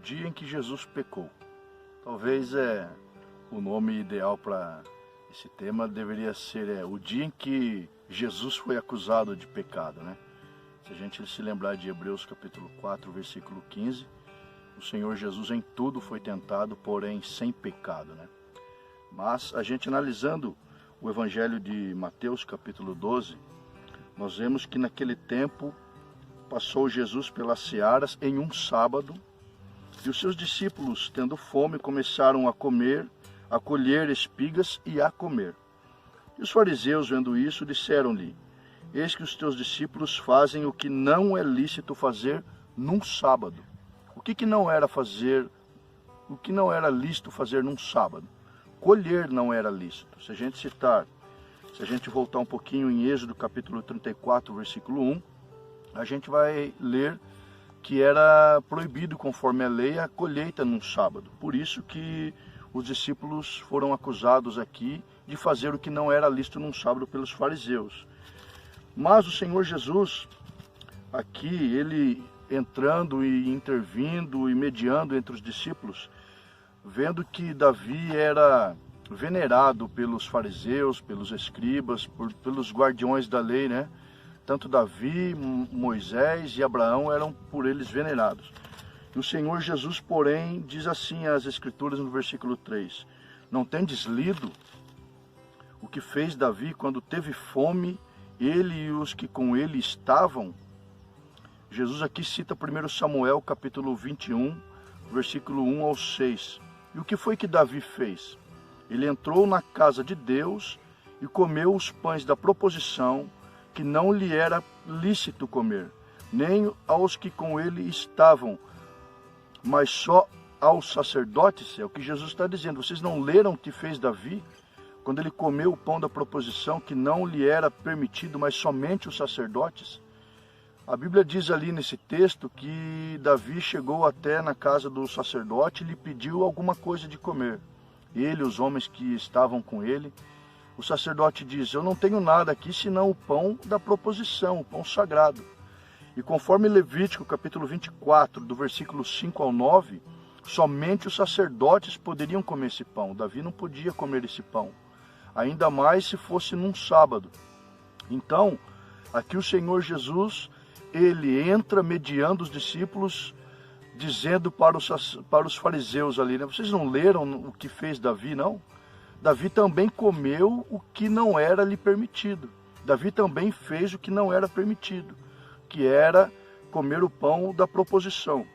dia em que Jesus pecou. Talvez o nome ideal para esse tema deveria ser o dia em que Jesus foi acusado de pecado, né? Se a gente se lembrar de Hebreus capítulo 4, versículo 15, o Senhor Jesus em tudo foi tentado, porém sem pecado, né? Mas a gente analisando o Evangelho de Mateus capítulo 12, nós vemos que naquele tempo passou Jesus pelas searas em um sábado, e os seus discípulos, tendo fome, começaram a comer, a colher espigas e a comer. E os fariseus, vendo isso, disseram-lhe: eis que os teus discípulos fazem o que não é lícito fazer num sábado. O que não era lícito fazer num sábado? Colher não era lícito. Se a gente voltar um pouquinho em Êxodo capítulo 34, versículo 1, a gente vai ler que era proibido, conforme a lei, a colheita num sábado. Por isso que os discípulos foram acusados aqui de fazer o que não era lícito num sábado pelos fariseus. Mas o Senhor Jesus, aqui, ele entrando e intervindo e mediando entre os discípulos, vendo que Davi era venerado pelos fariseus, pelos escribas, pelos guardiões da lei, né? Tanto Davi, Moisés e Abraão eram por eles venerados. E o Senhor Jesus, porém, diz assim as Escrituras no versículo 3: não tendes lido o que fez Davi quando teve fome, ele e os que com ele estavam? Jesus aqui cita 1 Samuel capítulo 21, versículo 1 ao 6. E o que foi que Davi fez? Ele entrou na casa de Deus e comeu os pães da proposição, que não lhe era lícito comer, nem aos que com ele estavam, mas só aos sacerdotes. É o que Jesus está dizendo. Vocês não leram o que fez Davi, quando ele comeu o pão da proposição, que não lhe era permitido, mas somente os sacerdotes? A Bíblia diz ali nesse texto que Davi chegou até na casa do sacerdote e lhe pediu alguma coisa de comer. Ele, os homens que estavam com ele. O sacerdote diz: eu não tenho nada aqui senão o pão da proposição, o pão sagrado. E conforme Levítico capítulo 24, do versículo 5 ao 9, somente os sacerdotes poderiam comer esse pão. Davi não podia comer esse pão, ainda mais se fosse num sábado. Então, aqui o Senhor Jesus, ele entra mediando os discípulos, dizendo para os fariseus ali, né? Vocês não leram o que fez Davi, não? Davi também comeu o que não era lhe permitido. Davi também fez o que não era permitido, que era comer o pão da proposição.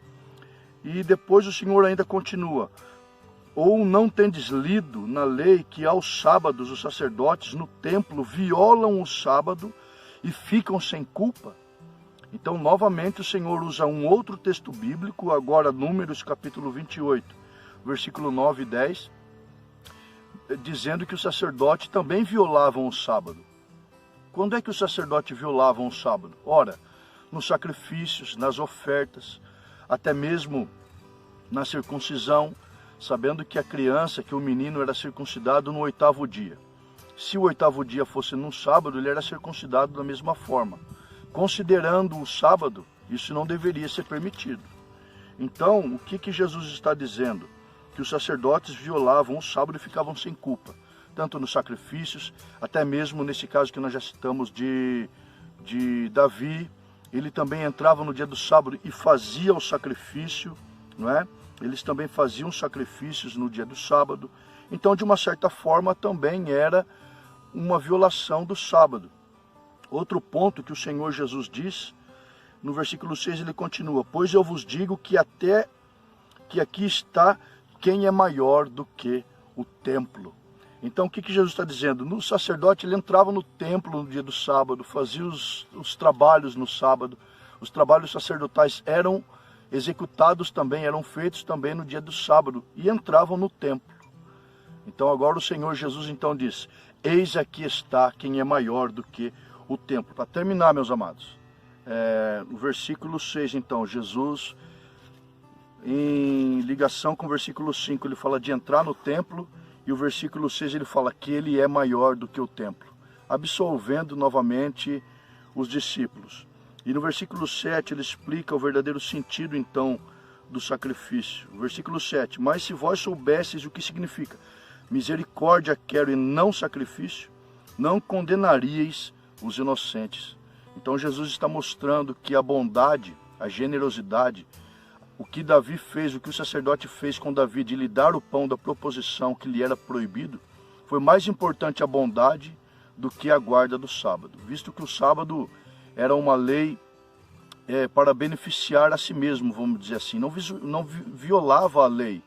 E depois o Senhor ainda continua: ou não tendes lido na lei que aos sábados os sacerdotes no templo violam o sábado e ficam sem culpa? Então, novamente, o Senhor usa um outro texto bíblico, agora Números capítulo 28, versículo 9 e 10, dizendo que os sacerdotes também violavam o sábado. Quando é que os sacerdotes violavam o sábado? Ora, nos sacrifícios, nas ofertas, até mesmo na circuncisão, sabendo que a criança, que o menino era circuncidado no 8º dia. Se o 8º dia fosse num sábado, ele era circuncidado da mesma forma. Considerando o sábado, isso não deveria ser permitido. Então, o que Jesus está dizendo? Que os sacerdotes violavam o sábado e ficavam sem culpa, tanto nos sacrifícios, até mesmo nesse caso que nós já citamos de Davi. Ele também entrava no dia do sábado e fazia o sacrifício, não é? Eles também faziam sacrifícios no dia do sábado. Então, de uma certa forma, também era uma violação do sábado. Outro ponto que o Senhor Jesus diz, no versículo 6 ele continua: pois eu vos digo que até que aqui está quem é maior do que o templo. Então o que Jesus está dizendo? No sacerdote ele entrava no templo no dia do sábado, fazia os trabalhos no sábado. Os trabalhos sacerdotais eram executados também, eram feitos também no dia do sábado e entravam no templo. Então agora o Senhor Jesus então diz: eis aqui está quem é maior do que o templo. Para terminar, meus amados, no versículo 6 então, Jesus, em ligação com o versículo 5, ele fala de entrar no templo, e o versículo 6 ele fala que ele é maior do que o templo, absolvendo novamente os discípulos. E no versículo 7 ele explica o verdadeiro sentido então do sacrifício. Versículo 7. Mas se vós soubesseis o que significa misericórdia quero e não sacrifício, não condenaríeis os inocentes. Então Jesus está mostrando que a bondade, a generosidade, o que Davi fez, o que o sacerdote fez com Davi de lhe dar o pão da proposição que lhe era proibido, foi mais importante a bondade do que a guarda do sábado, visto que o sábado era uma lei para beneficiar a si mesmo, vamos dizer assim, não violava a lei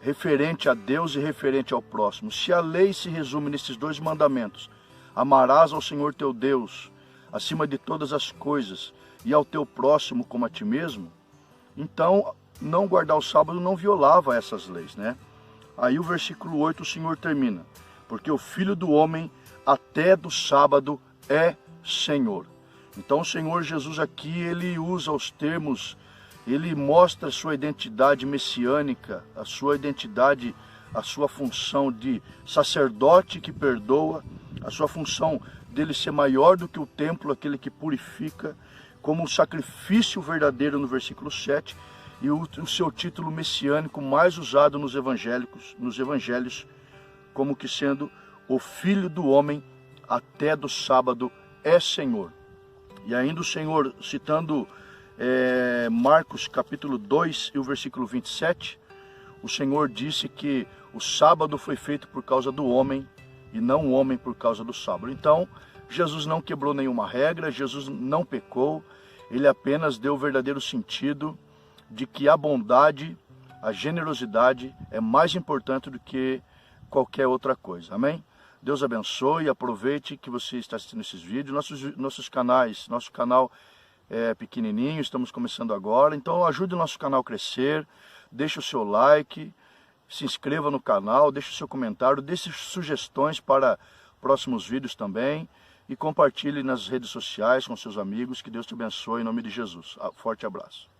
referente a Deus e referente ao próximo. Se a lei se resume nesses dois mandamentos, amarás ao Senhor teu Deus acima de todas as coisas e ao teu próximo como a ti mesmo, então não guardar o sábado não violava essas leis, né? Aí o versículo 8 o Senhor termina, porque o Filho do Homem até do sábado é Senhor. Então o Senhor Jesus aqui, ele usa os termos, ele mostra a sua identidade messiânica, a sua identidade, a sua função de sacerdote que perdoa, a sua função dele ser maior do que o templo, aquele que purifica, como um sacrifício verdadeiro no versículo 7, e o seu título messiânico mais usado nos evangelhos, como que sendo o Filho do Homem até do sábado é Senhor. E ainda o Senhor, citando Marcos capítulo 2 e o versículo 27, o Senhor disse que o sábado foi feito por causa do homem e não o homem por causa do sábado. Então, Jesus não quebrou nenhuma regra, Jesus não pecou, ele apenas deu o verdadeiro sentido de que a bondade, a generosidade é mais importante do que qualquer outra coisa. Amém? Deus abençoe, aproveite que você está assistindo esses vídeos, nossos canais, nosso canal é pequenininho, estamos começando agora, então ajude o nosso canal a crescer, deixe o seu like, se inscreva no canal, deixe o seu comentário, deixe sugestões para próximos vídeos também e compartilhe nas redes sociais com seus amigos, que Deus te abençoe em nome de Jesus. Forte abraço.